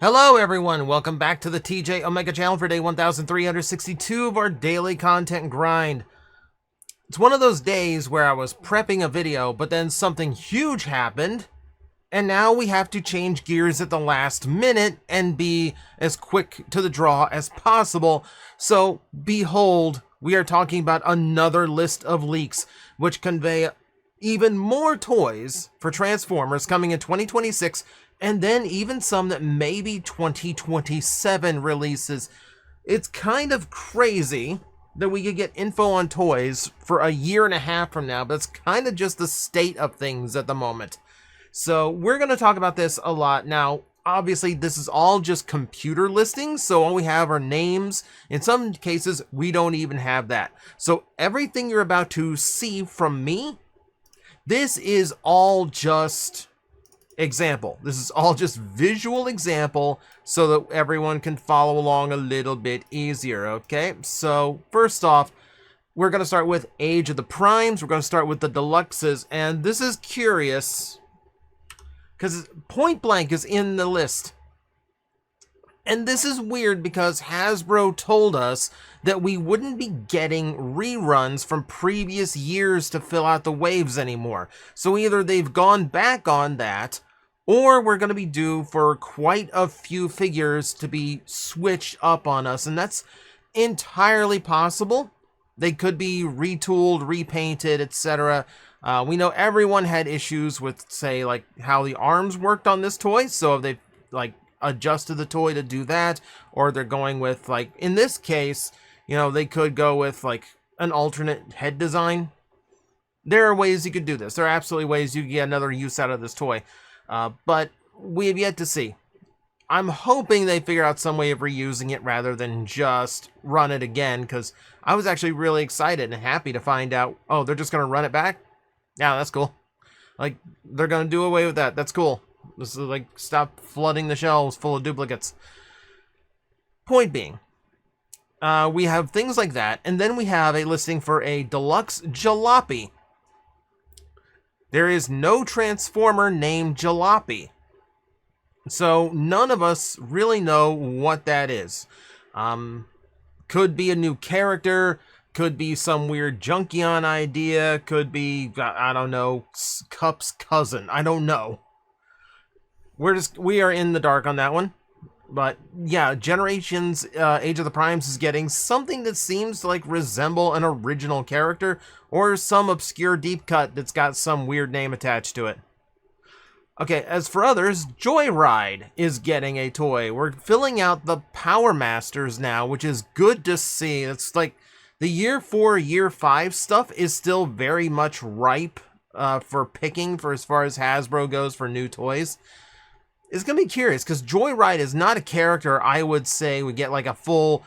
Hello everyone, welcome back to the TJOmega channel for day 1362 of our daily content grind. It's one of those days where I was prepping a video, but then something huge happened, and now we have to change gears at the last minute and be as quick to the draw as possible. So, behold, we are talking about another list of leaks, which convey even more toys for Transformers coming in 2026, and then even some that may be 2027 releases. It's kind of crazy that we could get info on toys for a year and a half from now, but it's kind of just the state of things at the moment. So we're going to talk about this a lot. Now, obviously, this is all just computer listings, so all we have are names. In some cases, we don't even have that. So everything you're about to see from me, this is all just example. This is all just visual example so that everyone can follow along a little bit easier, okay? So first off, we're going to start with Age of the Primes. We're going to start with the deluxes, and this is curious because Point Blank is in the list. And this is weird because Hasbro told us that we wouldn't be getting reruns from previous years to fill out the waves anymore. So either they've gone back on that, or we're going to be due for quite a few figures to be switched up on us. And that's entirely possible. They could be retooled, repainted, etc. We know everyone had issues with, say, like how the arms worked on this toy. So if they adjusted the toy to do that, or they're going with, like, in this case, you know, they could go with like an alternate head design. There are ways you could do this. There are absolutely ways you can get another use out of this toy, but we have yet to see. I'm hoping they figure out some way of reusing it rather than just run it again, because I was actually really excited and happy to find out, oh, they're just going to run it back? Yeah, that's cool. Like, they're going to do away with that. That's cool. This is like, stop flooding the shelves full of duplicates. Point being, we have things like that, and then we have a listing for a deluxe Jalopy. There is no Transformer named Jalopy, so none of us really know what that is. Could be a new character, could be some weird Junkion idea, could be, I don't know, Cup's cousin. I don't know. We are in the dark on that one. But yeah, Generations Age of the Primes is getting something that seems to like resemble an original character, or some obscure deep cut that's got some weird name attached to it. Okay, as for others, Joyride is getting a toy. We're filling out the Power Masters now, which is good to see. It's like the Year 4, Year 5 stuff is still very much ripe for picking for as far as Hasbro goes for new toys. It's going to be curious, because Joyride is not a character I would say would get like a full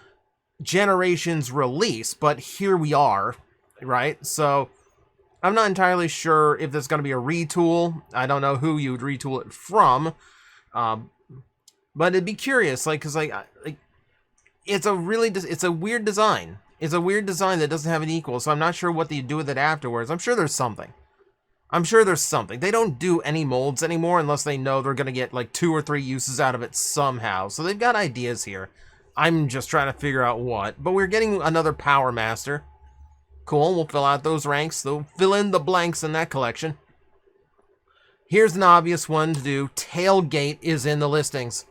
Generations release, but here we are, right? So I'm not entirely sure if there's going to be a retool. I don't know who you would retool it from, but it'd be curious, like, because like it's a weird design. It's a weird design that doesn't have an equal, so I'm not sure what they do with it afterwards. I'm sure there's something. They don't do any molds anymore unless they know they're going to get like 2 or 3 uses out of it somehow. So they've got ideas here. I'm just trying to figure out what. But we're getting another Power Master. Cool, we'll fill out those ranks. They'll fill in the blanks in that collection. Here's an obvious one to do. Tailgate is in the listings.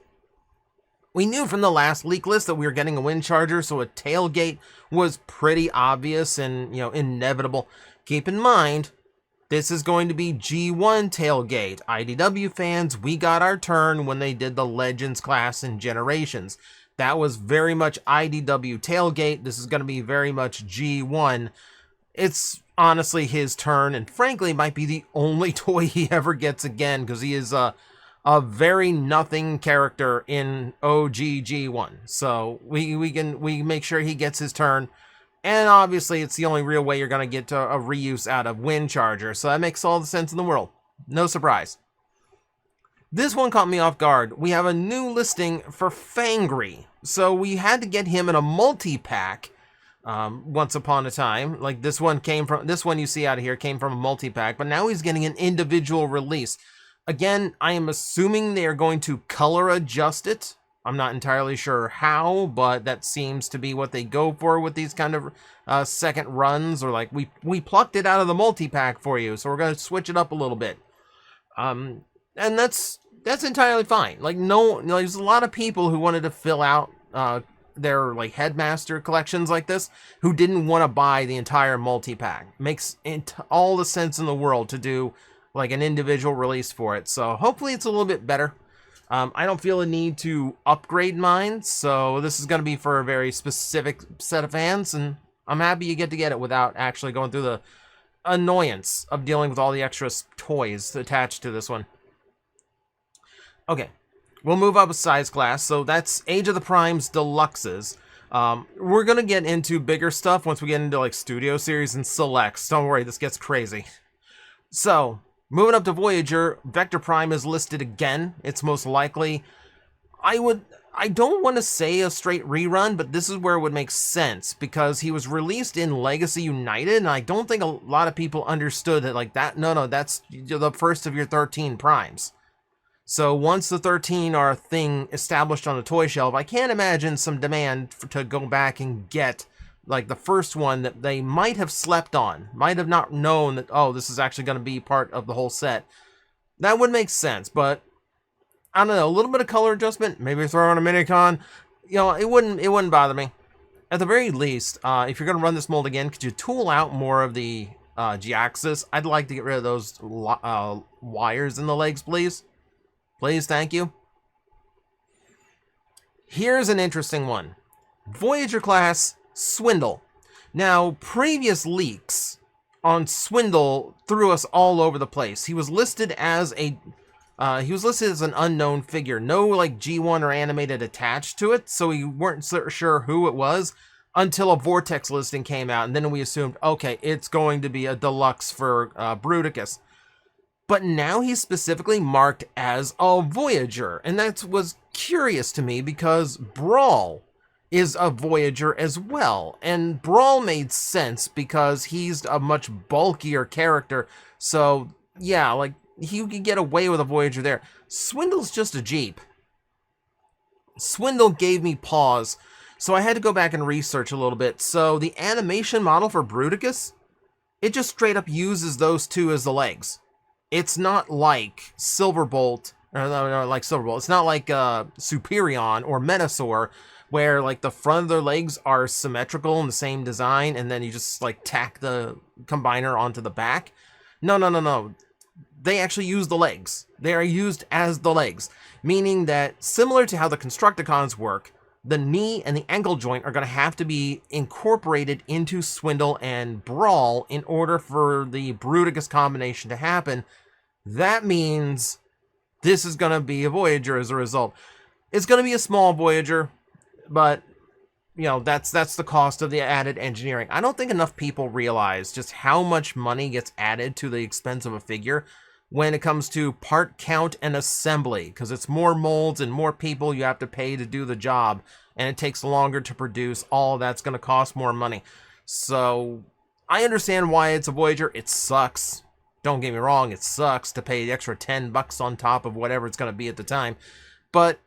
We knew from the last leak list that we were getting a wind charger, so a Tailgate was pretty obvious and, you know, inevitable. Keep in mind, this is going to be G1 Tailgate. IDW fans, we got our turn when they did the Legends class in Generations. That was very much IDW Tailgate. This is going to be very much G1. It's honestly his turn, and frankly might be the only toy he ever gets again, because he is a very nothing character in OG G1. So we make sure he gets his turn. And obviously, it's the only real way you're going to get a reuse out of Wind Charger. So that makes all the sense in the world. No surprise. This one caught me off guard. We have a new listing for Fangry. So we had to get him in a multi-pack once upon a time. Like this one you see out of here came from a multi-pack. But now he's getting an individual release. Again, I am assuming they are going to color adjust it. I'm not entirely sure how, but that seems to be what they go for with these kind of second runs, or like, we plucked it out of the multi-pack for you, so we're going to switch it up a little bit. And that's entirely fine. Like, no, there's a lot of people who wanted to fill out their like headmaster collections like this who didn't want to buy the entire multi-pack. Makes all the sense in the world to do like an individual release for it. So hopefully it's a little bit better. I don't feel a need to upgrade mine, so this is going to be for a very specific set of fans, and I'm happy you get to get it without actually going through the annoyance of dealing with all the extra toys attached to this one. Okay, we'll move up a size class. So that's Age of the Primes Deluxes. We're going to get into bigger stuff once we get into like Studio Series and Selects. Don't worry, this gets crazy. So, moving up to Voyager, Vector Prime is listed again. It's most likely, I don't want to say a straight rerun, but this is where it would make sense, because he was released in Legacy United, and I don't think a lot of people understood that, like, that, no, that's the first of your 13 primes. So once the 13 are a thing established on the toy shelf, I can't imagine some demand to go back and get, like, the first one that they might have slept on, might have not known that, oh, this is actually going to be part of the whole set. That would make sense, but I don't know, a little bit of color adjustment, maybe throw on a Minicon, you know, it wouldn't bother me. At the very least, if you're going to run this mold again, could you tool out more of the G-axis? I'd like to get rid of those wires in the legs, please. Please, thank you. Here's an interesting one. Voyager class Swindle. Now, previous leaks on Swindle threw us all over the place. He was listed as an unknown figure. No, like, G1 or animated attached to it, so we weren't sure who it was until a Vortex listing came out, and then we assumed, okay, it's going to be a deluxe for Bruticus. But now he's specifically marked as a Voyager, and that was curious to me because Brawl is a Voyager as well, and Brawl made sense because he's a much bulkier character, so yeah, like, you could get away with a Voyager there. Swindle's just a Jeep. Swindle gave me pause, so I had to go back and research a little bit. So the animation model for Bruticus, it just straight up uses those two as the legs. It's not like Silverbolt, it's not like Superion or Metasaur, where like the front of their legs are symmetrical in the same design, and then you just like tack the combiner onto the back. No. They actually use the legs. They are used as the legs, meaning that similar to how the Constructicons work, the knee and the ankle joint are going to have to be incorporated into Swindle and Brawl in order for the Bruticus combination to happen. That means this is going to be a Voyager as a result. It's going to be a small Voyager, but you know, that's the cost of the added engineering. I don't think enough people realize just how much money gets added to the expense of a figure when it comes to part count and assembly, because it's more molds and more people you have to pay to do the job, and it takes longer to produce. All that's going to cost more money. So I understand why it's a Voyager. It sucks. Don't get me wrong, it sucks to pay the extra $10 on top of whatever it's going to be at the time, but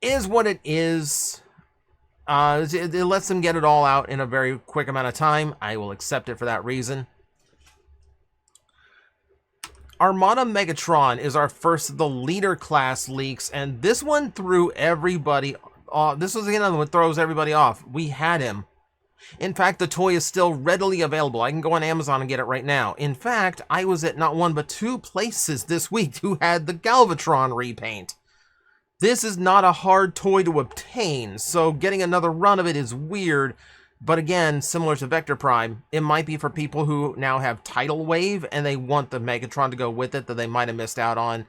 it is what it is. It lets them get it all out in a very quick amount of time. I will accept it for that reason. Armada Megatron is our first of the leader class leaks, and this one threw everybody off. This was another one that throws everybody off. We had him. In fact, the toy is still readily available. I can go on Amazon and get it right now. In fact, I was at not one but two places this week who had the Galvatron repaint. This is not a hard toy to obtain, so getting another run of it is weird. But again, similar to Vector Prime, it might be for people who now have Tidal Wave and they want the Megatron to go with it that they might have missed out on.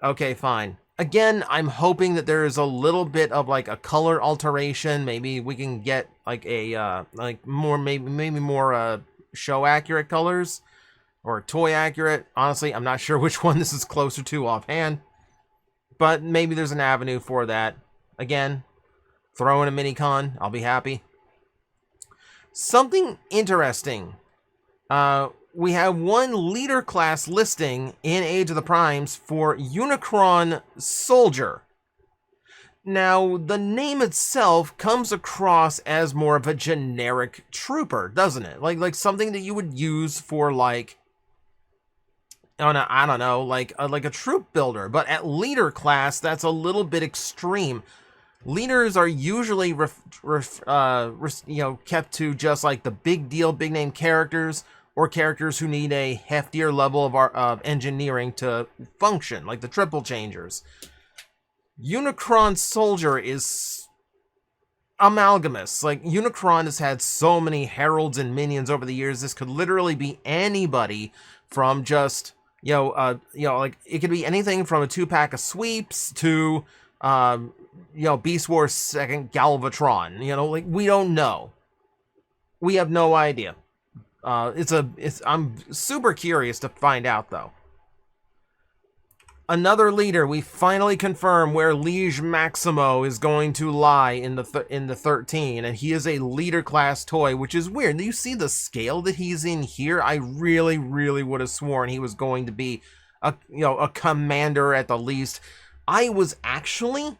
Okay, fine. Again, I'm hoping that there is a little bit of like a color alteration. Maybe we can get like a maybe more show accurate colors or toy accurate. Honestly, I'm not sure which one this is closer to offhand, but maybe there's an avenue for that. Again, throw in a Minicon, I'll be happy. Something interesting. we have one leader class listing in Age of the Primes for Unicron Soldier. Now, the name itself comes across as more of a generic trooper, doesn't it? Like something that you would use for, like, I don't know, like a troop builder. But at leader class, that's a little bit extreme. Leaders are usually kept to just like the big deal, big name characters, or characters who need a heftier level of engineering to function, like the triple changers. Unicron Soldier is amalgamous. Like, Unicron has had so many heralds and minions over the years. This could literally be anybody from just, like, it could be anything from a 2-pack of sweeps to, Beast Wars 2nd Galvatron. Like, we don't know. We have no idea. I'm super curious to find out, though. Another leader, we finally confirm where Liege Maximo is going to lie in the 13, and he is a leader class toy, which is weird. Do you see the scale that he's in here? I really, really would have sworn he was going to be a commander at the least. I was actually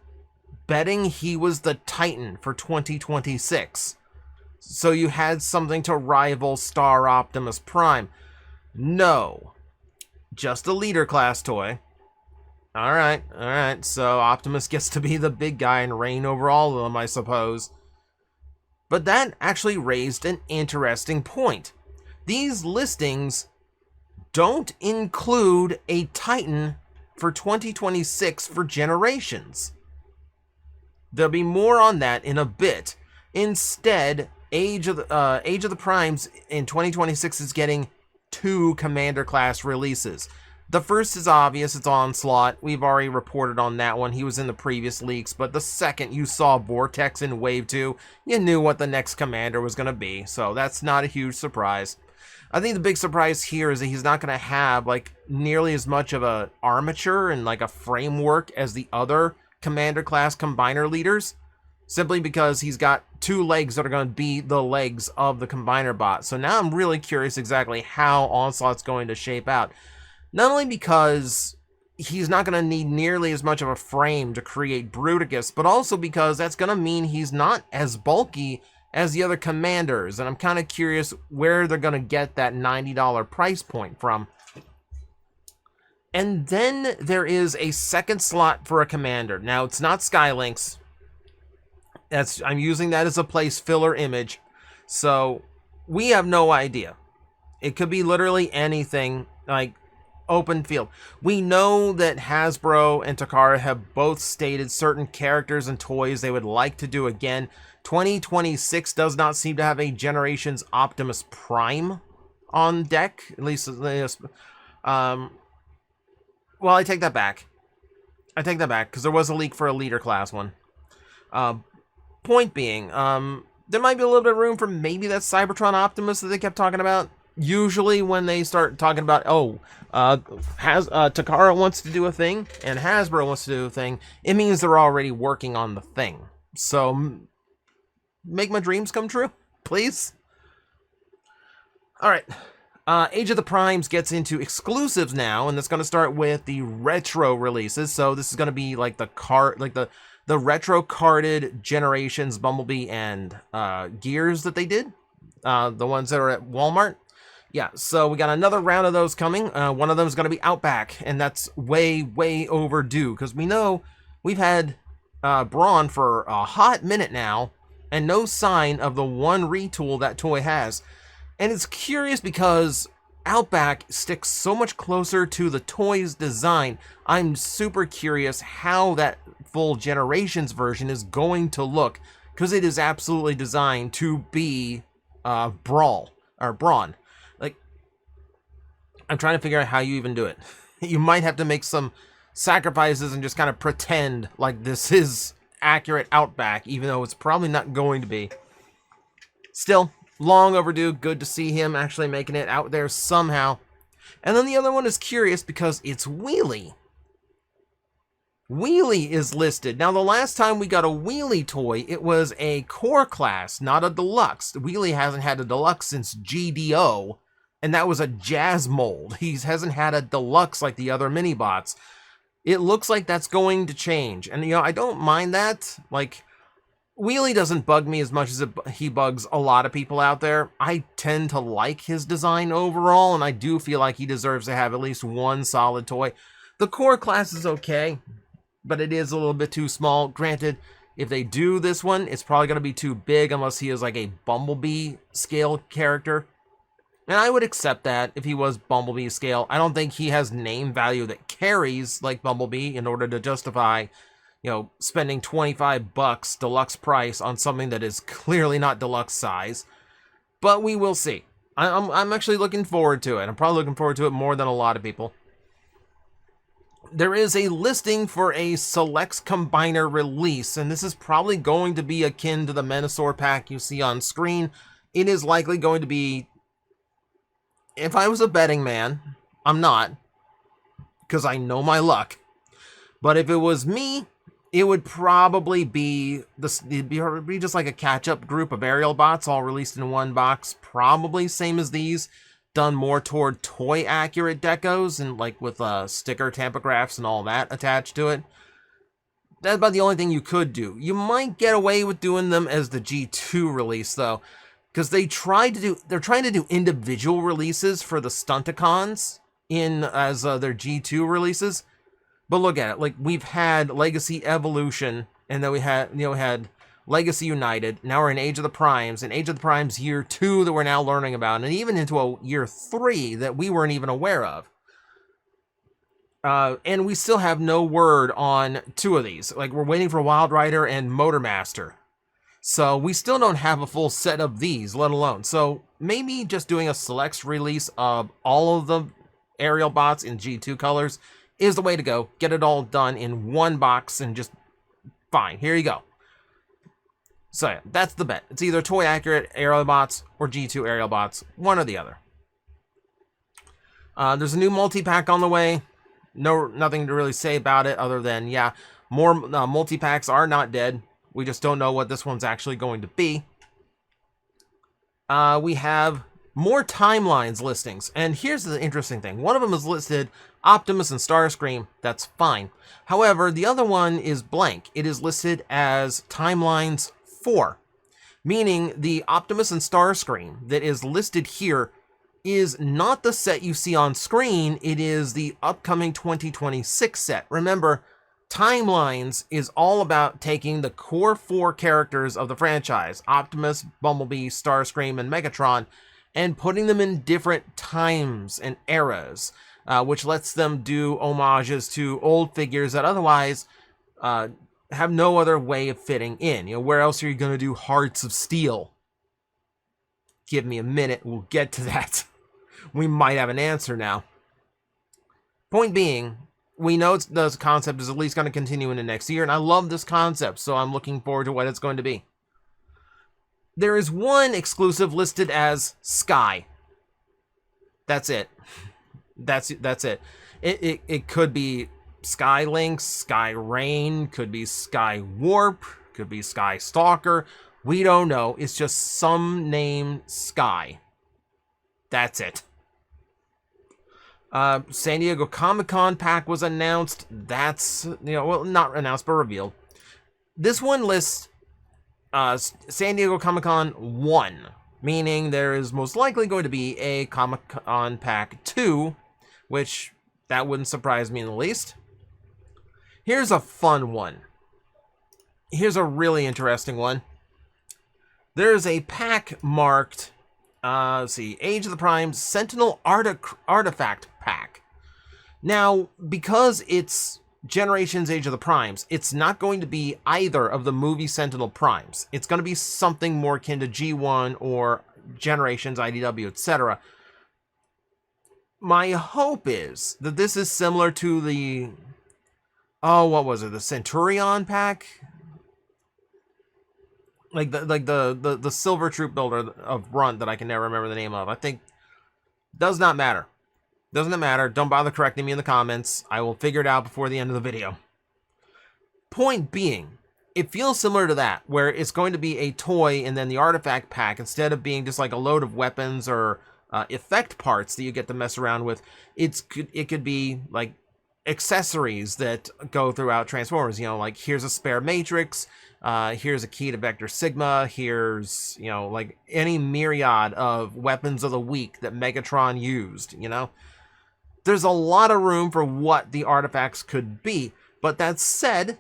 betting he was the Titan for 2026. So you had something to rival Star Optimus Prime. No, just a leader class toy. All right. So Optimus gets to be the big guy and reign over all of them, I suppose. But that actually raised an interesting point. These listings don't include a Titan for 2026 for Generations. There'll be more on that in a bit. Instead, Age of the Primes in 2026 is getting 2 Commander class releases. The first is obvious, it's Onslaught. We've already reported on that one. He was in the previous leaks, but the second you saw Vortex in Wave 2, you knew what the next commander was going to be, so that's not a huge surprise. I think the big surprise here is that he's not going to have, like, nearly as much of a armature and, like, a framework as the other commander class combiner leaders, simply because he's got 2 legs that are going to be the legs of the combiner bot. So now I'm really curious exactly how Onslaught's going to shape out. Not only because he's not going to need nearly as much of a frame to create Bruticus, but also because that's going to mean he's not as bulky as the other commanders. And I'm kind of curious where they're going to get that $90 price point from. And then there is a second slot for a commander. Now, it's not Skylinks. I'm using that as a place filler image. So we have no idea. It could be literally anything, like open field. We know that Hasbro and Takara have both stated certain characters and toys they would like to do again. 2026 does not seem to have a Generations Optimus Prime on deck, at least. Well, I take that back. Because there was a leak for a leader class one. Point being, there might be a little bit of room for maybe that Cybertron Optimus that they kept talking about. Usually when they start talking about, Takara wants to do a thing and Hasbro wants to do a thing, it means they're already working on the thing. So make my dreams come true, please. All right. Age of the Primes gets into exclusives now, and it's going to start with the retro releases. So this is going to be like the retro carded Generations Bumblebee and Gears that they did, the ones that are at Walmart. Yeah, so we got another round of those coming. One of them is going to be Outback, and that's way, way overdue, because we know we've had Brawn for a hot minute now, and no sign of the one retool that toy has. And it's curious because Outback sticks so much closer to the toy's design. I'm super curious how that full Generations version is going to look, because it is absolutely designed to be Brawn. Like, I'm trying to figure out how you even do it. You might have to make some sacrifices and just kind of pretend like this is accurate Outback, even though it's probably not going to be. Still, long overdue. Good to see him actually making it out there somehow. And then the other one is curious because it's Wheelie. Wheelie is listed. Now, the last time we got a Wheelie toy, it was a core class, not a deluxe. Wheelie hasn't had a deluxe since GDO, and that was a jazz mold. He hasn't had a deluxe like the other mini bots. It looks like that's going to change, and I don't mind that. Like, Wheelie doesn't bug me as much as he bugs a lot of people out there. I tend to like his design overall, and I do feel like he deserves to have at least one solid toy. The core class is okay, but it is a little bit too small. Granted, if they do this one, it's probably going to be too big unless he is like a Bumblebee scale character. And I would accept that if he was Bumblebee scale. I don't think he has name value that carries like Bumblebee in order to justify, spending $25 deluxe price on something that is clearly not deluxe size. But we will see. I'm actually looking forward to it. I'm probably looking forward to it more than a lot of people. There is a listing for a Selects Combiner release, and this is probably going to be akin to the Menasor pack you see on screen. It is likely going to be, if I was a betting man, I'm not, because I know my luck. But if it was me, it would probably be it'd be just like a catch-up group of aerial bots all released in one box, probably same as these, done more toward toy accurate decos and like with sticker tampagraphs and all that attached to it. That's about the only thing you could do. You might get away with doing them as the G2 release though, because they're trying to do individual releases for the Stunticons as their G2 releases. But look at it, like we've had Legacy Evolution, and then we had Legacy United. Now we're in Age of the Primes, and Age of the Primes Year 2 that we're now learning about, and even into a Year 3 that we weren't even aware of. And we still have no word on 2 of these. Like, we're waiting for Wild Rider and Motormaster. So we still don't have a full set of these, let alone. So maybe just doing a selects release of all of the aerial bots in G2 colors is the way to go. Get it all done in one box and just fine. Here you go. So yeah, that's the bet. It's either toy accurate aerial bots or G2 aerial bots, one or the other. There's a new multi-pack on the way. Nothing to really say about it other than, yeah, more multi-packs are not dead. We just don't know what this one's actually going to be. We have more timelines listings, and here's the interesting thing. One of them is listed Optimus and Starscream. That's fine. However, the other one is blank. It is listed as Timelines 4, meaning the Optimus and Starscream that is listed here is not the set you see on screen. It is the upcoming 2026 set. Remember, Timelines is all about taking the core 4 characters of the franchise, Optimus, Bumblebee, Starscream, and Megatron, and putting them in different times and eras, which lets them do homages to old figures that otherwise have no other way of fitting in. Where else are you going to do Hearts of Steel? Give me a minute, we'll get to that. We might have an answer now. Point being, we know the concept is at least going to continue into next year, and I love this concept, so I'm looking forward to what it's going to be. There is one exclusive listed as Sky. That's it. That's it. It could be Sky Lynx, Sky Rain, could be Sky Warp, could be Sky Stalker. We don't know. It's just some name Sky. That's it. San Diego Comic-Con pack was announced. That's, well, not announced, but revealed. This one lists San Diego Comic-Con 1, meaning there is most likely going to be a Comic-Con pack 2, which that wouldn't surprise me in the least. Here's a fun one. Here's a really interesting one. There's a pack marked, let's see, Age of the Primes Sentinel Artifact pack. Now, because it's Generations Age of the Primes, it's not going to be either of the movie Sentinel Primes. It's going to be something more akin to G1 or Generations, IDW, etc. My hope is that this is similar to the, what was it, the Centurion pack? Like the Silver Troop builder of Brunt that I can never remember the name of. I think, does not matter. Doesn't matter. Don't bother correcting me in the comments. I will figure it out before the end of the video. Point being, it feels similar to that, where it's going to be a toy and then the artifact pack, instead of being just like a load of weapons or effect parts that you get to mess around with. It could be like accessories that go throughout Transformers. You know, like here's a spare matrix, here's a key to Vector Sigma, here's, you know, like any myriad of weapons of the week that Megatron used, you know? There's a lot of room for what the artifacts could be, but that said,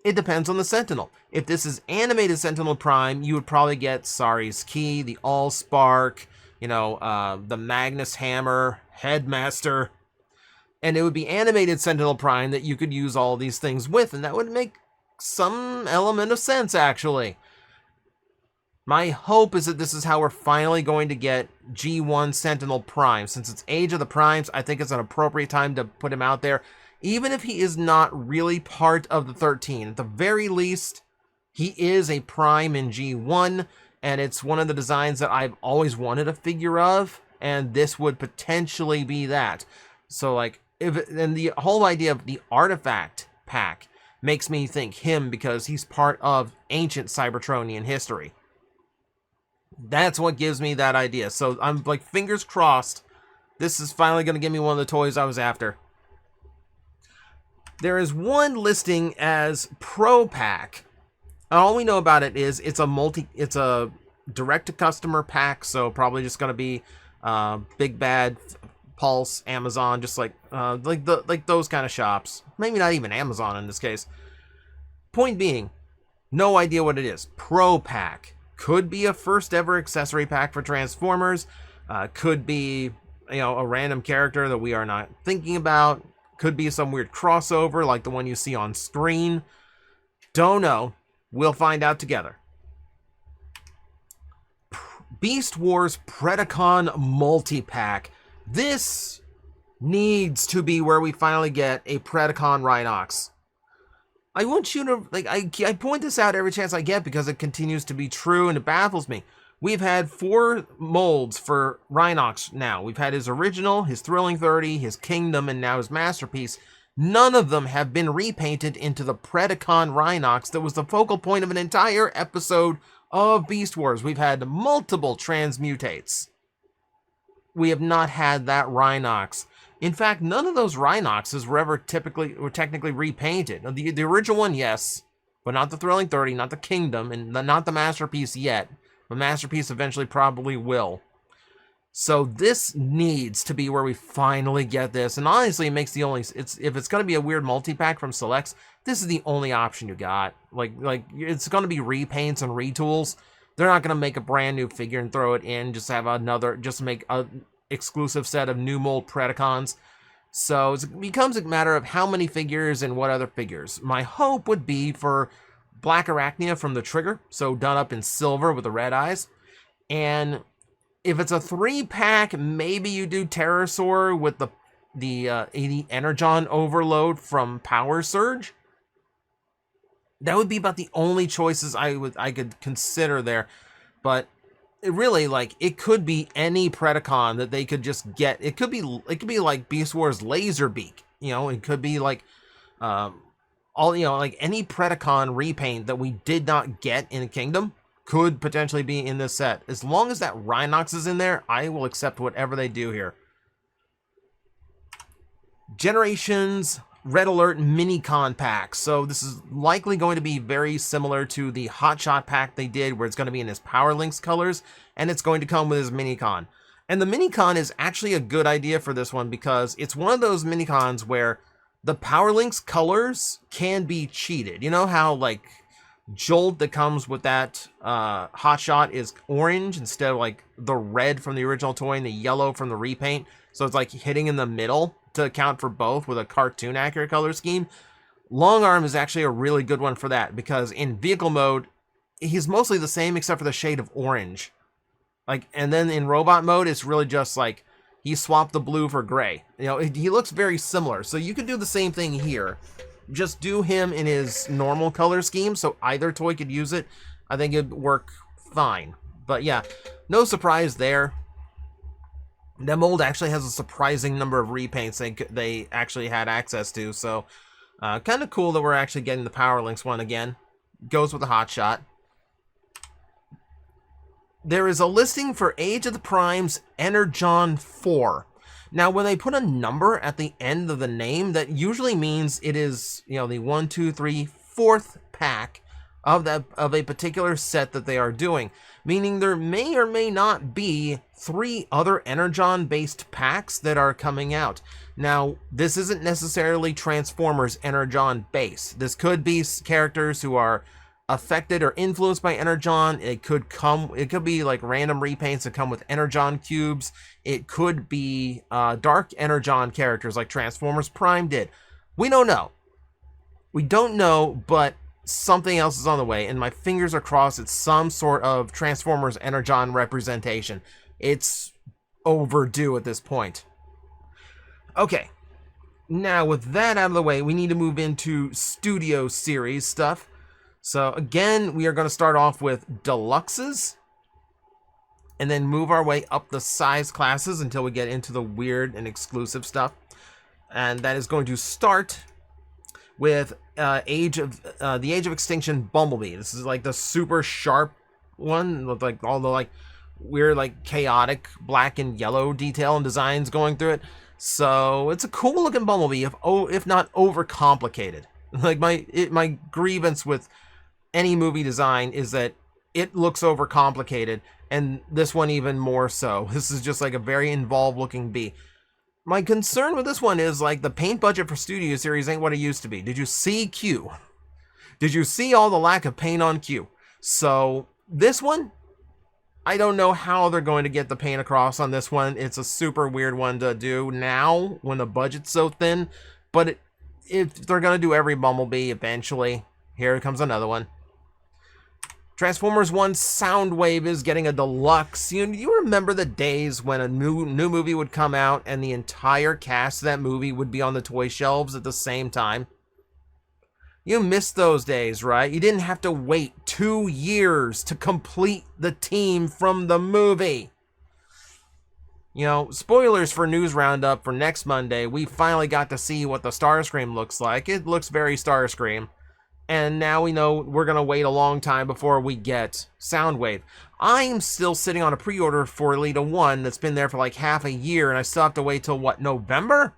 it depends on the Sentinel. If this is animated Sentinel Prime, you would probably get Sari's Key, the Allspark, you know, the Magnus Hammer, Headmaster, and it would be animated Sentinel Prime that you could use all these things with, and that would make some element of sense, actually. My hope is that this is how we're finally going to get G1 Sentinel Prime. Since it's Age of the Primes, I think it's an appropriate time to put him out there, even if he is not really part of the 13. At the very least, he is a Prime in G1, and it's one of the designs that I've always wanted a figure of, and this would potentially be that. So, like, and the whole idea of the artifact pack makes me think him because he's part of ancient Cybertronian history. That's what gives me that idea. So I'm like, fingers crossed, this is finally going to give me one of the toys I was after. There is one listing as Pro Pack. All we know about it is it's a direct-to-customer pack, so probably just going to be Big Bad, Pulse, Amazon, just like those kind of shops. Maybe not even Amazon in this case. Point being, no idea what it is. Pro Pack. Could be a first ever accessory pack for Transformers. Could be, you know, a random character that we are not thinking about. Could be some weird crossover like the one you see on screen. Don't know. We'll find out together. Beast Wars Predacon Multi-Pack. This needs to be where we finally get a Predacon Rhinox. I want you to, like, I point this out every chance I get because it continues to be true and it baffles me. We've had 4 molds for Rhinox now. We've had his original, his Thrilling 30, his Kingdom, and now his Masterpiece. None of them have been repainted into the Predacon Rhinox that was the focal point of an entire episode of Beast Wars. We've had multiple transmutates. We have not had that Rhinox. In fact, none of those Rhinoxes were ever technically repainted. The original one, yes, but not the Thrilling 30, not the Kingdom, and not the Masterpiece yet. The Masterpiece eventually probably will. So this needs to be where we finally get this. And honestly, it makes the only... if it's going to be a weird multi-pack from Selects, this is the only option you got. Like it's going to be repaints and retools. They're not going to make a brand new figure and throw it in, just have another... just make a exclusive set of new mold Predacons. So it becomes a matter of how many figures and what other figures. My hope would be for Black Arachnia from the Trigger, so done up in silver with the red eyes. And if it's a 3-pack, maybe you do Terrorsaur with the Energon Overload from Power Surge. That would be about the only choices I could consider there. But it really, like, it could be any Predacon that they could just get. It could be like Beast Wars Laserbeak, you know. It could be like like any Predacon repaint that we did not get in Kingdom could potentially be in this set. As long as that Rhinox is in there, I will accept whatever they do here. Generations Red Alert Minicon pack. So this is likely going to be very similar to the Hotshot pack they did, where it's going to be in his Power Links colors, and it's going to come with his Minicon. And the Minicon is actually a good idea for this one because it's one of those Minicons where the Power Links colors can be cheated. You know how, like, Jolt that comes with that Hotshot is orange instead of, like, the red from the original toy and the yellow from the repaint? So it's like hitting in the middle to account for both with a cartoon accurate color scheme. Long Arm is actually a really good one for that because in vehicle mode, he's mostly the same except for the shade of orange. Like, and then in robot mode, it's really just like he swapped the blue for gray. You know, he looks very similar. So you could do the same thing here. Just do him in his normal color scheme so either toy could use it. I think it'd work fine. But yeah, no surprise there. That mold actually has a surprising number of repaints they actually had access to, so kind of cool that we're actually getting the Power Links one again. Goes with the Hotshot. there is a listing for Age of the Prime's Energon 4. Now, when they put a number at the end of the name, that usually means it is, you know, the 1, 2, 3, 4th pack of a particular set that they are doing. Meaning there may or may not be 3 other Energon-based packs that are coming out. Now, this isn't necessarily Transformers Energon base. This could be characters who are affected or influenced by Energon. It could be like random repaints that come with Energon cubes. It could be dark Energon characters like Transformers Prime did. We don't know. We don't know, but something else is on the way, and my fingers are crossed. It's some sort of Transformers Energon representation. It's overdue at this point. Okay, now with that out of the way, we need to move into Studio Series stuff. So again, we are going to start off with deluxes, and then move our way up the size classes until we get into the weird and exclusive stuff. And that is going to start with the Age of Extinction Bumblebee. This is like the super sharp one with like all the like weird like chaotic black and yellow detail and designs going through it. So it's a cool looking Bumblebee, if not overcomplicated. Like my grievance with any movie design is that it looks overcomplicated, and this one even more so. This is just like a very involved looking bee. My concern with this one is like the paint budget for Studio Series ain't what it used to be. Did you see Q? Did you see all the lack of paint on Q? So this one, I don't know how they're going to get the paint across on this one. It's a super weird one to do now when the budget's so thin. But if they're going to do every Bumblebee eventually, here comes another one. Transformers 1 Soundwave is getting a deluxe. You remember the days when a new movie would come out and the entire cast of that movie would be on the toy shelves at the same time? You missed those days, right? You didn't have to wait 2 years to complete the team from the movie. You know, spoilers for News Roundup for next Monday. We finally got to see what the Starscream looks like. It looks very Starscream. And now we know we're going to wait a long time before we get Soundwave. I'm still sitting on a pre-order for Elita 1 that's been there for like half a year, and I still have to wait till, what, November?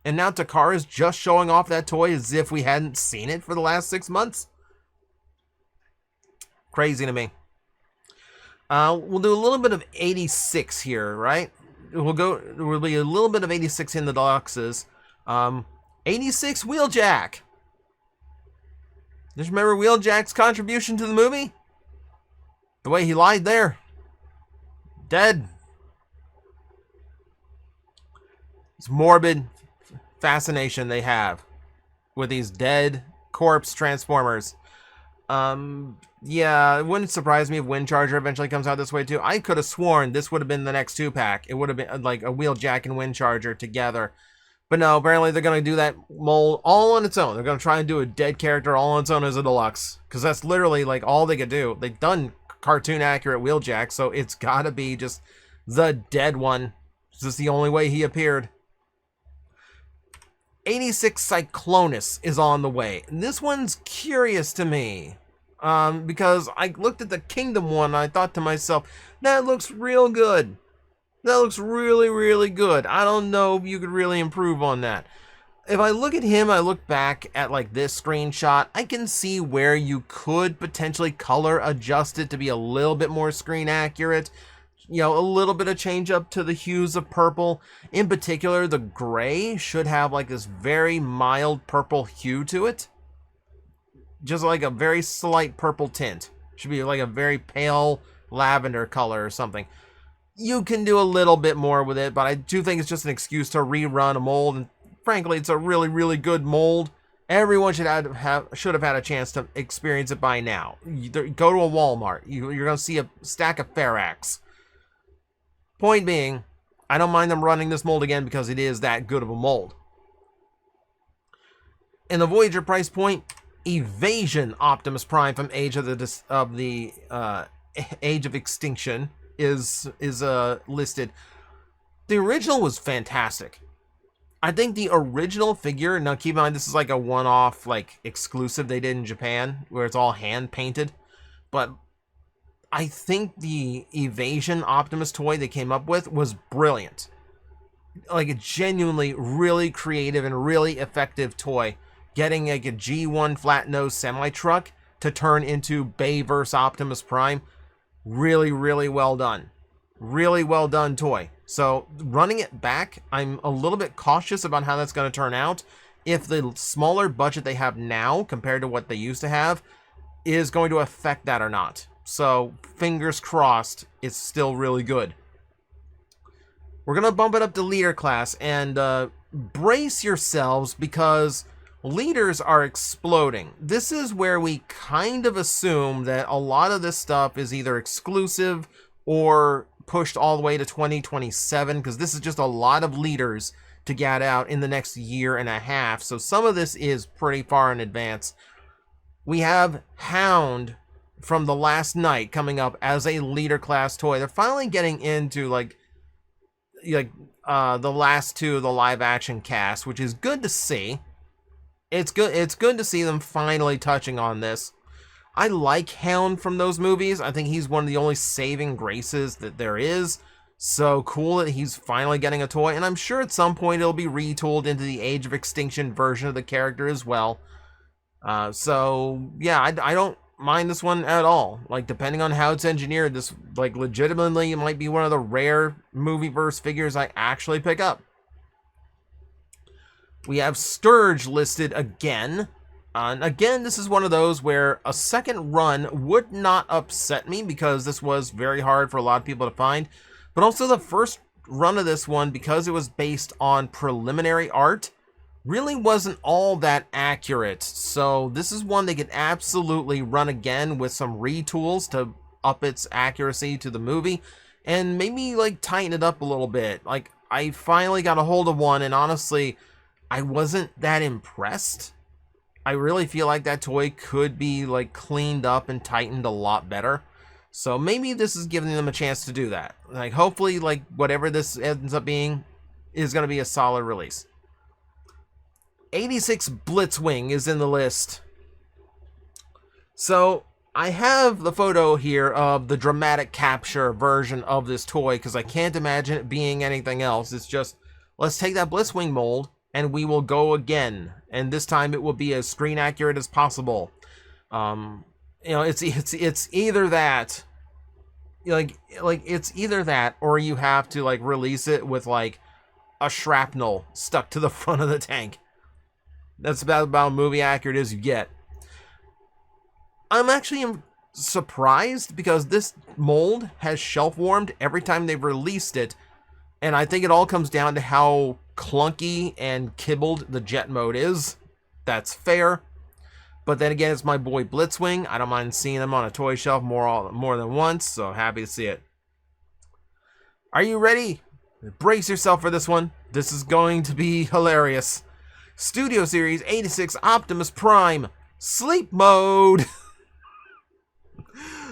And now Takara's just showing off that toy as if we hadn't seen it for the last 6 months? Crazy to me. We'll do a little bit of 86 here, right? We'll be a little bit of 86 in the deluxes. 86 Wheeljack. Just remember Wheeljack's contribution to the movie? The way he lied there. Dead. It's morbid fascination they have with these dead corpse Transformers. Yeah, it wouldn't surprise me if Windcharger eventually comes out this way too. I could have sworn this would have been the next 2-pack. It would have been like a Wheeljack and Windcharger together. But no, apparently they're going to do that mold all on its own. They're going to try and do a dead character all on its own as a deluxe. Because that's literally like all they could do. They've done cartoon accurate Wheeljack, so it's got to be just the dead one. This is the only way he appeared. 86 Cyclonus is on the way. And this one's curious to me. Because I looked at the Kingdom one and I thought to myself, that looks real good. That looks really, really good. I don't know if you could really improve on that. If I look at him, I look back at like this screenshot, I can see where you could potentially color adjust it to be a little bit more screen accurate. You know, a little bit of change up to the hues of purple. In particular, the gray should have like this very mild purple hue to it. Just like a very slight purple tint. Should be like a very pale lavender color or something. You can do a little bit more with it, but I do think it's just an excuse to rerun a mold. And frankly, it's a really, really good mold. Everyone should have had a chance to experience it by now. Go to a Walmart. You're going to see a stack of Ferax. Point being, I don't mind them running this mold again because it is that good of a mold. In the Voyager price point, Evasion Optimus Prime from Age of Extinction is listed. The original was fantastic. I think the original figure, now keep in mind this is like a one-off like exclusive they did in Japan where it's all hand painted, but I think the Evasion Optimus toy they came up with was brilliant. Like a genuinely really creative and really effective toy. Getting like a G1 flat nose semi truck to turn into Bayverse Optimus Prime. Really, really well done. Really well done toy. So running it back, I'm a little bit cautious about how that's going to turn out. If the smaller budget they have now compared to what they used to have is going to affect that or not. So fingers crossed, it's still really good. We're going to bump it up to leader class, and brace yourselves because leaders are exploding. This is where we kind of assume that a lot of this stuff is either exclusive or pushed all the way to 2027, because this is just a lot of leaders to get out in the next year and a half. So some of this is pretty far in advance. We have Hound from The Last Night coming up as a leader class toy. They're finally getting into like the last two of the live action cast, which is good to see. It's good to see them finally touching on this. I like Hound from those movies. I think he's one of the only saving graces that there is. So cool that he's finally getting a toy, and I'm sure at some point it'll be retooled into the Age of Extinction version of the character as well. So yeah, I don't mind this one at all. Like, depending on how it's engineered, this like legitimately might be one of the rare movieverse figures I actually pick up. We have Sturge listed again. And again, this is one of those where a second run would not upset me because this was very hard for a lot of people to find. But also the first run of this one, because it was based on preliminary art, really wasn't all that accurate. So this is one they could absolutely run again with some retools to up its accuracy to the movie and maybe like tighten it up a little bit. Like, I finally got a hold of one, and honestly, I wasn't that impressed. I really feel like that toy could be like cleaned up and tightened a lot better. So maybe this is giving them a chance to do that. Like, hopefully, like, whatever this ends up being is going to be a solid release. 86 Blitzwing is in the list. So I have the photo here of the dramatic capture version of this toy because I can't imagine it being anything else. It's just, let's take that Blitzwing mold and we will go again. And this time it will be as screen accurate as possible. You know, it's either that, like it's either that, or you have to like release it with like a shrapnel stuck to the front of the tank. That's about movie accurate as you get. I'm actually surprised because this mold has shelf warmed every time they've released it, and I think it all comes down to how clunky and kibbled the jet mode is. That's fair. But then again, it's my boy Blitzwing. I don't mind seeing him on a toy shelf more than once, so happy to see it. Are you ready? Brace yourself for this one. This is going to be hilarious. Studio Series 86 Optimus Prime Sleep Mode.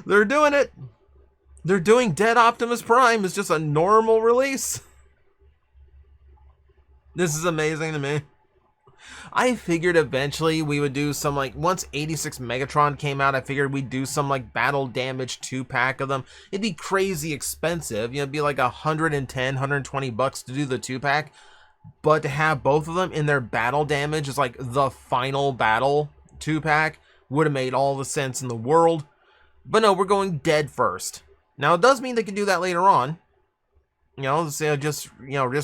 They're doing it. They're doing Dead Optimus Prime. It's just a normal release. This is amazing to me. I figured eventually we would do some, like, once 86 Megatron came out, I figured we'd do some, like, battle damage 2-pack of them. It'd be crazy expensive. You know, it'd be like $110, $120 to do the 2-pack. But to have both of them in their battle damage is like the final battle 2-pack would have made all the sense in the world. But no, we're going dead first. Now, it does mean they can do that later on. You know, so just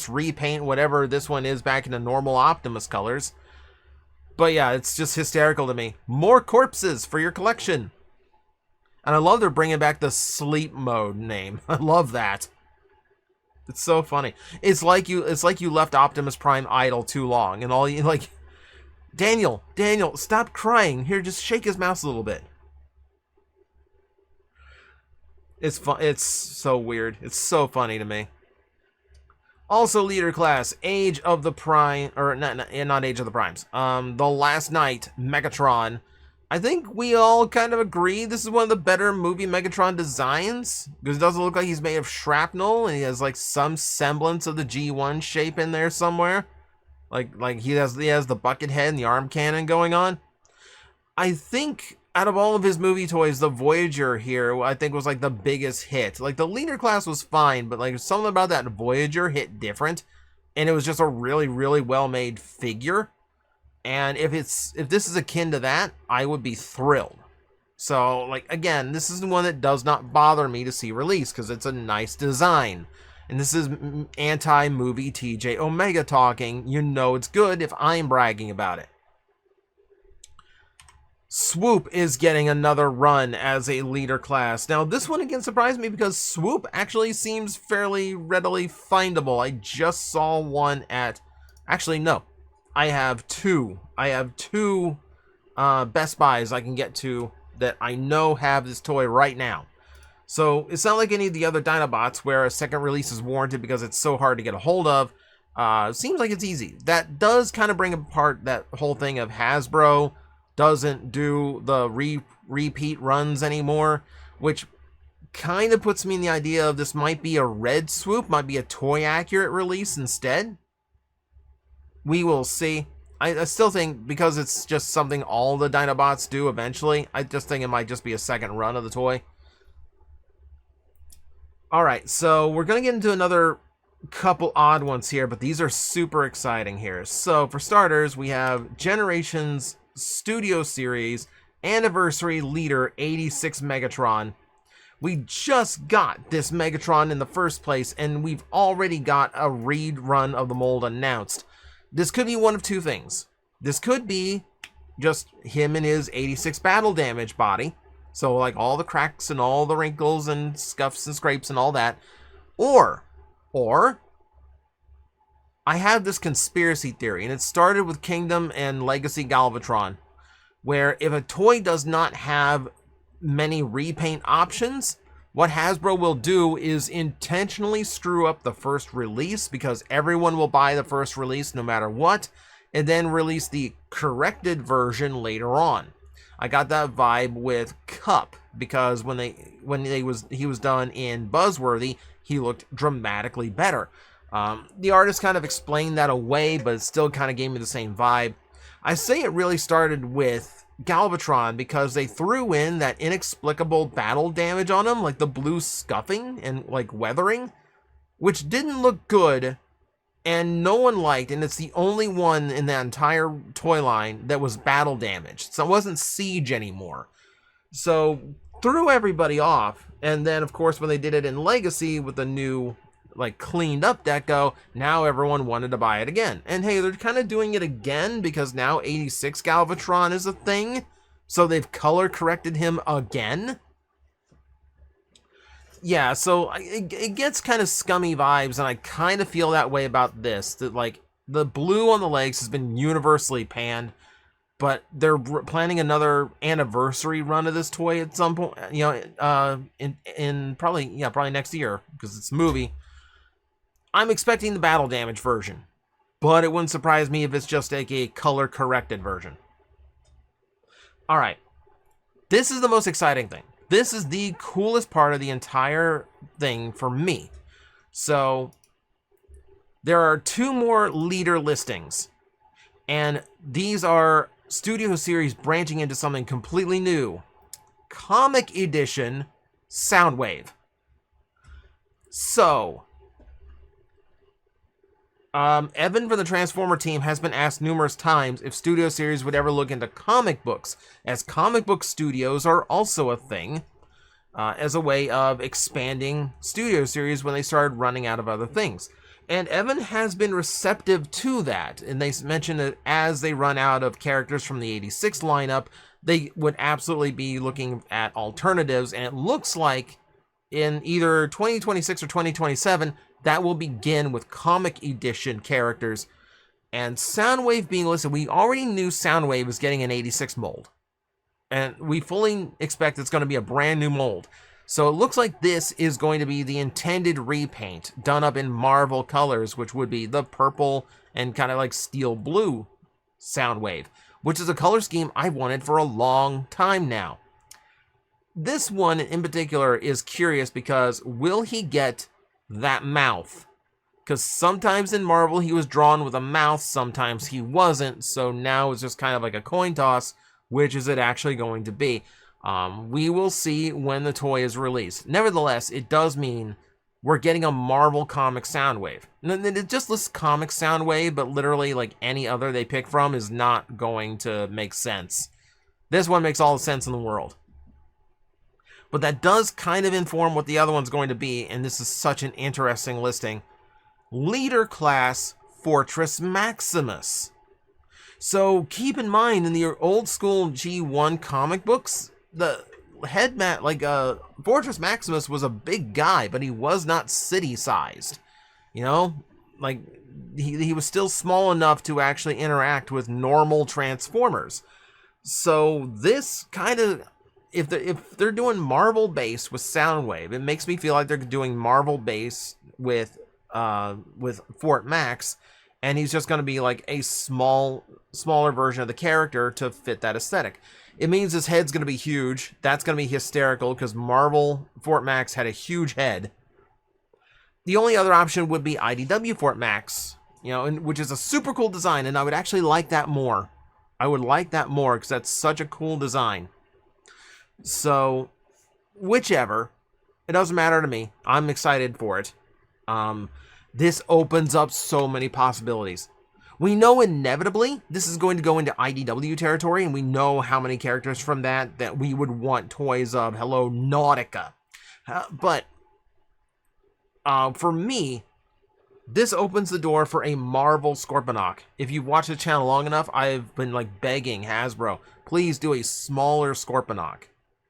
repaint whatever this one is back into normal Optimus colors. But yeah, it's just hysterical to me. More corpses for your collection. And I love they're bringing back the sleep mode name. I love that. It's so funny. It's like you left Optimus Prime idle too long, and all you like, Daniel, stop crying. Here, just shake his mouse a little bit. It's fun. It's so weird. It's so funny to me. Also, leader class, Age of the Prime, or not Age of the Primes. The Last Night, Megatron. I think we all kind of agree this is one of the better movie Megatron designs, because it doesn't look like he's made of shrapnel, and he has like some semblance of the G1 shape in there somewhere. Like he has the bucket head and the arm cannon going on. I think out of all of his movie toys, the Voyager here, I think, was like the biggest hit. Like, the leader class was fine, but like something about that Voyager hit different, and it was just a really, really well-made figure. And if this is akin to that, I would be thrilled. So, like, again, this is the one that does not bother me to see release because it's a nice design. And this is anti-movie TJOmega talking. You know it's good if I'm bragging about it. Swoop is getting another run as a leader class. Now, this one again surprised me because Swoop actually seems fairly readily findable. I just saw one at... Actually, no. I have two. Best Buys I can get to that I know have this toy right now. So it's not like any of the other Dinobots where a second release is warranted because it's so hard to get a hold of. Seems like it's easy. That does kind of bring apart that whole thing of Hasbro doesn't do the repeat runs anymore, which kind of puts me in the idea of this might be a red Swoop, might be a toy accurate release instead. We will see. I still think because it's just something all the Dinobots do eventually, I just think it might just be a second run of the toy. Alright, so we're going to get into another couple odd ones here, but these are super exciting here. So for starters, we have Generations Studio Series Anniversary Leader 86 Megatron. We just got this Megatron in the first place, and we've already got a rerun of the mold announced. This could be one of two things. This could be just him and his 86 battle damage body. So like all the cracks and all the wrinkles and scuffs and scrapes and all that. Or I have this conspiracy theory, and it started with Kingdom and Legacy Galvatron, where if a toy does not have many repaint options, what Hasbro will do is intentionally screw up the first release because everyone will buy the first release no matter what, and then release the corrected version later on. I got that vibe with Cup because when he was done in Buzzworthy, he looked dramatically better. The artist kind of explained that away, but it still kind of gave me the same vibe. I say it really started with Galvatron because they threw in that inexplicable battle damage on him, like the blue scuffing and like weathering, which didn't look good and no one liked, and it's the only one in that entire toy line that was battle damaged. So it wasn't Siege anymore. So threw everybody off, and then of course when they did it in Legacy with the new like cleaned up deco, now everyone wanted to buy it again. And hey, they're kind of doing it again because now 86 Galvatron is a thing, so they've color corrected him again. Yeah, so it gets kind of scummy vibes, and I kind of feel that way about this, that like the blue on the legs has been universally panned, but they're planning another anniversary run of this toy at some point, you know, in probably next year because it's a movie. I'm expecting the battle damage version, but it wouldn't surprise me if it's just like a color corrected version. All right, this is the most exciting thing. This is the coolest part of the entire thing for me. So there are two more leader listings, and these are Studio Series branching into something completely new. Comic Edition Soundwave. So Evan from the Transformer team has been asked numerous times if Studio Series would ever look into comic books, as comic book studios are also a thing, as a way of expanding Studio Series when they started running out of other things. And Evan has been receptive to that, and they mentioned that as they run out of characters from the 86 lineup, they would absolutely be looking at alternatives, and it looks like in either 2026 or 2027, that will begin with comic edition characters. And Soundwave being listed, we already knew Soundwave was getting an 86 mold. And we fully expect it's going to be a brand new mold. So it looks like this is going to be the intended repaint done up in Marvel colors, which would be the purple and kind of like steel blue Soundwave, which is a color scheme I've wanted for a long time now. This one in particular is curious because will he get that mouth? Because sometimes in Marvel he was drawn with a mouth, sometimes he wasn't, so now it's just kind of like a coin toss. Which is it actually going to be? We will see when the toy is released. Nevertheless, it does mean we're getting a Marvel Comics Soundwave. And it just lists Comics Soundwave, but literally like any other they pick from is not going to make sense. This one makes all the sense in the world. But that does kind of inform what the other one's going to be, and this is such an interesting listing. Leader Class Fortress Maximus. So keep in mind, in the old school G1 comic books, the Fortress Maximus was a big guy, but he was not city-sized. You know, like he was still small enough to actually interact with normal Transformers. So this kind of, if they're doing Marvel base with Soundwave, it makes me feel like they're doing Marvel base with Fort Max, and he's just going to be like a smaller version of the character to fit that aesthetic. It means his head's going to be huge. That's going to be hysterical because Marvel Fort Max had a huge head. The only other option would be IDW Fort Max, you know, which is a super cool design, and I would actually like that more. I would like that more because that's such a cool design. So, whichever, it doesn't matter to me. I'm excited for it. This opens up so many possibilities. We know inevitably this is going to go into IDW territory, and we know how many characters from that we would want toys of. Hello, Nautica. But for me, this opens the door for a Marvel Scorponok. If you've watched the channel long enough, I've been like begging Hasbro, please do a smaller Scorponok.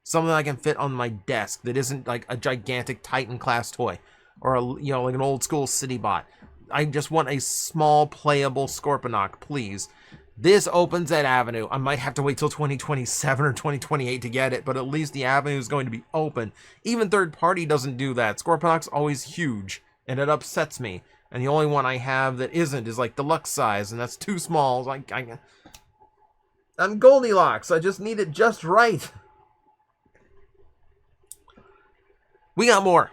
Something I can fit on my desk that isn't like a gigantic Titan class toy or like an old school City Bot. I just want a small playable Scorponok, please. This opens that avenue. I might have to wait till 2027 or 2028 to get it, but at least the avenue is going to be open. Even third party doesn't do that. Scorponok's always huge, and it upsets me. And the only one I have that isn't is like deluxe size, and that's too small. I'm Goldilocks. I just need it just right. We got more.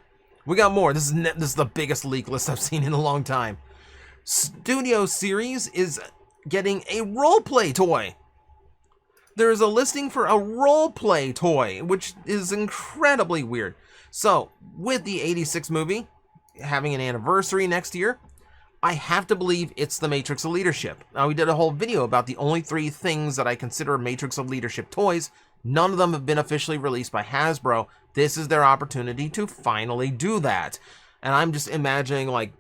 This is the biggest leak list I've seen in a long time. Studio Series is getting a roleplay toy. There is a listing for a roleplay toy, which is incredibly weird. So, with the 86 movie having an anniversary next year, I have to believe it's the Matrix of Leadership. Now, we did a whole video about the only 3 things that I consider Matrix of Leadership toys. None of them have been officially released by Hasbro. This is their opportunity to finally do that. And I'm just imagining, like,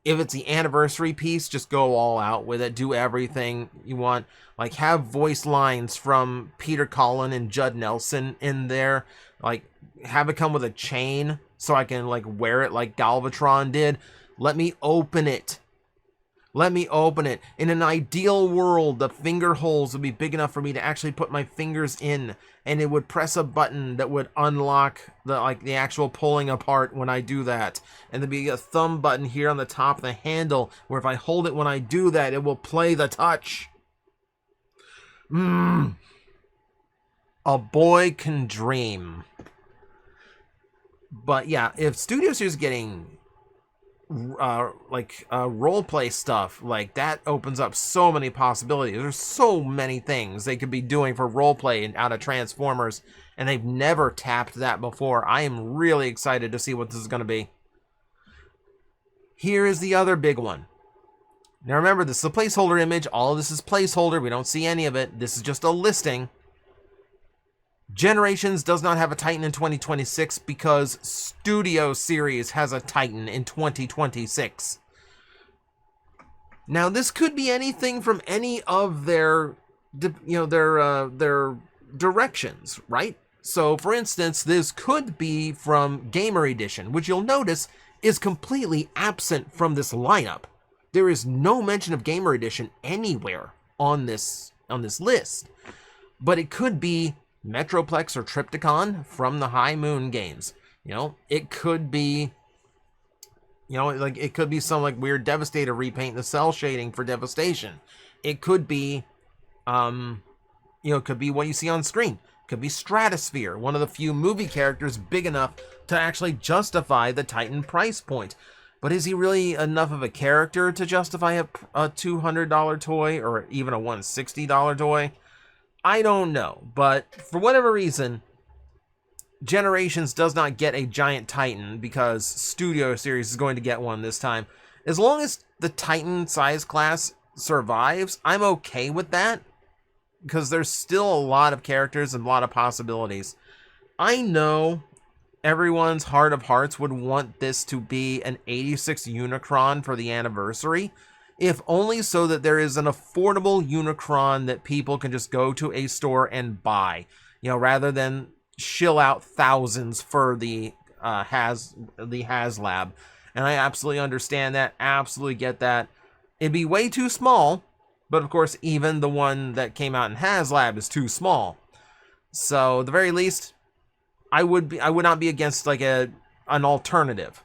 if it's the anniversary piece, just go all out with it. Do everything you want. Like, have voice lines from Peter Cullen and Judd Nelson in there. Like, have it come with a chain so I can, like, wear it like Galvatron did. Let me open it. Let me open it. In an ideal world, the finger holes would be big enough for me to actually put my fingers in, and it would press a button that would unlock the actual pulling apart when I do that. And there'd be a thumb button here on the top of the handle, where if I hold it when I do that, it will play the touch. A boy can dream. But yeah, if Studio Series is getting roleplay stuff, like, that opens up so many possibilities. There's so many things they could be doing for roleplay out of Transformers, and they've never tapped that before. I am really excited to see what this is going to be. Here is the other big one. Now remember, this is a placeholder image. All of this is placeholder. We don't see any of it. This is just a listing. Generations does not have a Titan in 2026 because Studio Series has a Titan in 2026. Now, this could be anything from any of their directions, right? So, for instance, this could be from Gamer Edition, which you'll notice is completely absent from this lineup. There is no mention of Gamer Edition anywhere on this list. But it could be Metroplex or Trypticon from the High Moon games. It could be, it could be some like weird Devastator repaint, the cell shading for Devastation. It could be, it could be what you see on screen. It could be Stratosphere, one of the few movie characters big enough to actually justify the Titan price point. But is he really enough of a character to justify a $200 toy or even a $160 toy? I don't know, but for whatever reason, Generations does not get a giant Titan because Studio Series is going to get one this time. As long as the Titan size class survives, I'm okay with that because there's still a lot of characters and a lot of possibilities. I know everyone's heart of hearts would want this to be an 86 Unicron for the anniversary, if only so that there is an affordable Unicron that people can just go to a store and buy, you know, rather than shill out thousands for the HasLab. And I absolutely understand that, absolutely get that. It'd be way too small, but of course even the one that came out in HasLab is too small. So at the very least, I would not be against like an alternative.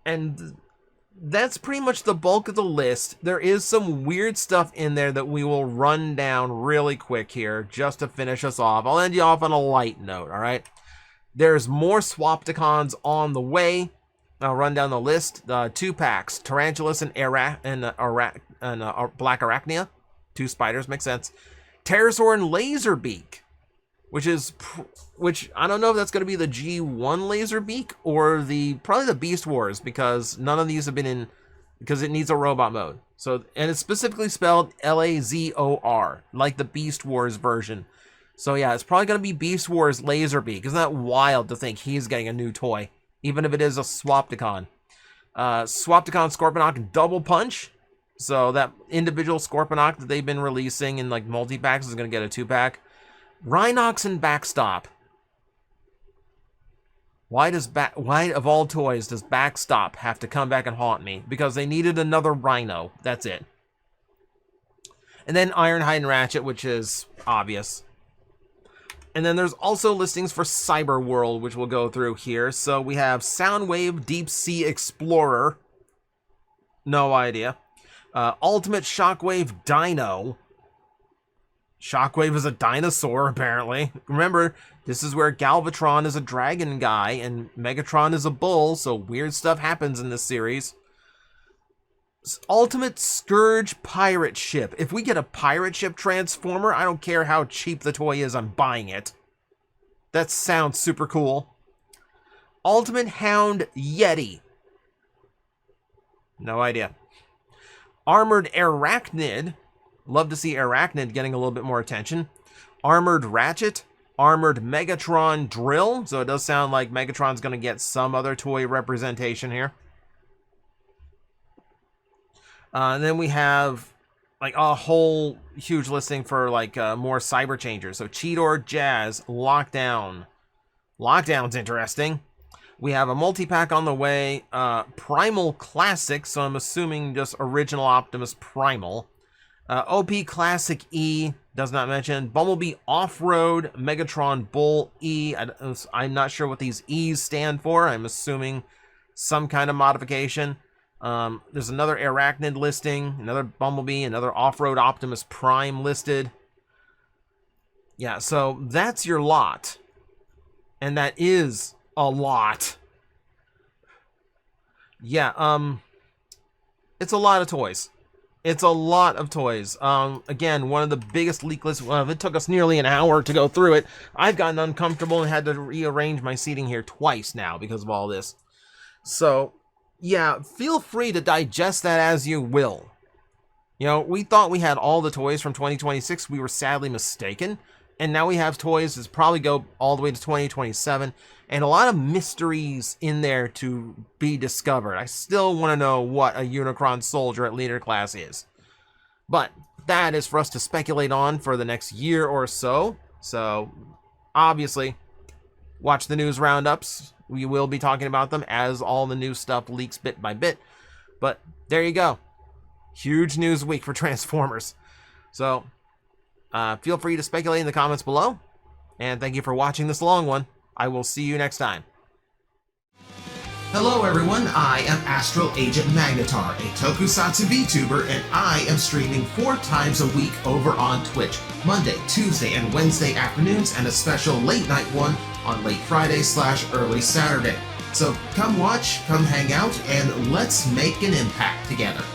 And that's pretty much the bulk of the list. There is some weird stuff in there that we will run down really quick here just to finish us off. I'll end you off on a light note, all right? There's more Swapticons on the way. I'll run down the list. 2 packs, Tarantulas and Black Arachnia. 2 spiders, makes sense. Pterosaur and Laserbeak, which I don't know if that's going to be the G1 Laserbeak or probably the Beast Wars, because none of these have been in, because it needs a robot mode. So, and it's specifically spelled Lazor, like the Beast Wars version. So yeah, it's probably going to be Beast Wars Laserbeak. Isn't that wild to think he's getting a new toy, even if it is a Swapticon? Swapticon Scorponok Double Punch. So that individual Scorponok that they've been releasing in like multi-packs is going to get a 2-pack. Rhinox and Backstop. Why of all toys does Backstop have to come back and haunt me? Because they needed another Rhino. That's it. And then Ironhide and Ratchet, which is obvious. And then there's also listings for Cyber World, which we'll go through here. So we have Soundwave Deep Sea Explorer. No idea. Ultimate Shockwave Dino. Shockwave is a dinosaur, apparently. Remember, this is where Galvatron is a dragon guy and Megatron is a bull, so weird stuff happens in this series. Ultimate Scourge Pirate Ship. If we get a pirate ship transformer, I don't care how cheap the toy is, I'm buying it. That sounds super cool. Ultimate Hound Yeti. No idea. Armored Arachnid. Love to see Arachnid getting a little bit more attention. Armored Ratchet. Armored Megatron Drill. So it does sound like Megatron's going to get some other toy representation here. And then we have like a whole huge listing for like more Cyber Changers. So Cheetor, Jazz, Lockdown. Lockdown's interesting. We have a multi-pack on the way. Primal Classic. So I'm assuming just original Optimus Primal. OP Classic E, does not mention. Bumblebee Off-Road, Megatron Bull E. I'm not sure what these E's stand for. I'm assuming some kind of modification. There's another Arachnid listing, another Bumblebee, another Off-Road Optimus Prime listed. Yeah, so that's your lot. And that is a lot. Yeah, it's a lot of toys. It's a lot of toys. Again, one of the biggest leak lists. Well, it took us nearly an hour to go through it. I've gotten uncomfortable and had to rearrange my seating here twice now because of all this. So, yeah, feel free to digest that as you will. You know, we thought we had all the toys from 2026. We were sadly mistaken. And now we have toys that probably go all the way to 2027. And a lot of mysteries in there to be discovered. I still want to know what a Unicron Soldier at Leader Class is. But that is for us to speculate on for the next year or so. So, obviously, watch the news roundups. We will be talking about them as all the new stuff leaks bit by bit. But there you go. Huge news week for Transformers. So, feel free to speculate in the comments below. And thank you for watching this long one. I will see you next time. Hello everyone, I am Astral Agent Magnetar, a Tokusatsu VTuber, and I am streaming 4 times a week over on Twitch, Monday, Tuesday, and Wednesday afternoons, and a special late night one on late Friday/early Saturday. So come watch, come hang out, and let's make an impact together.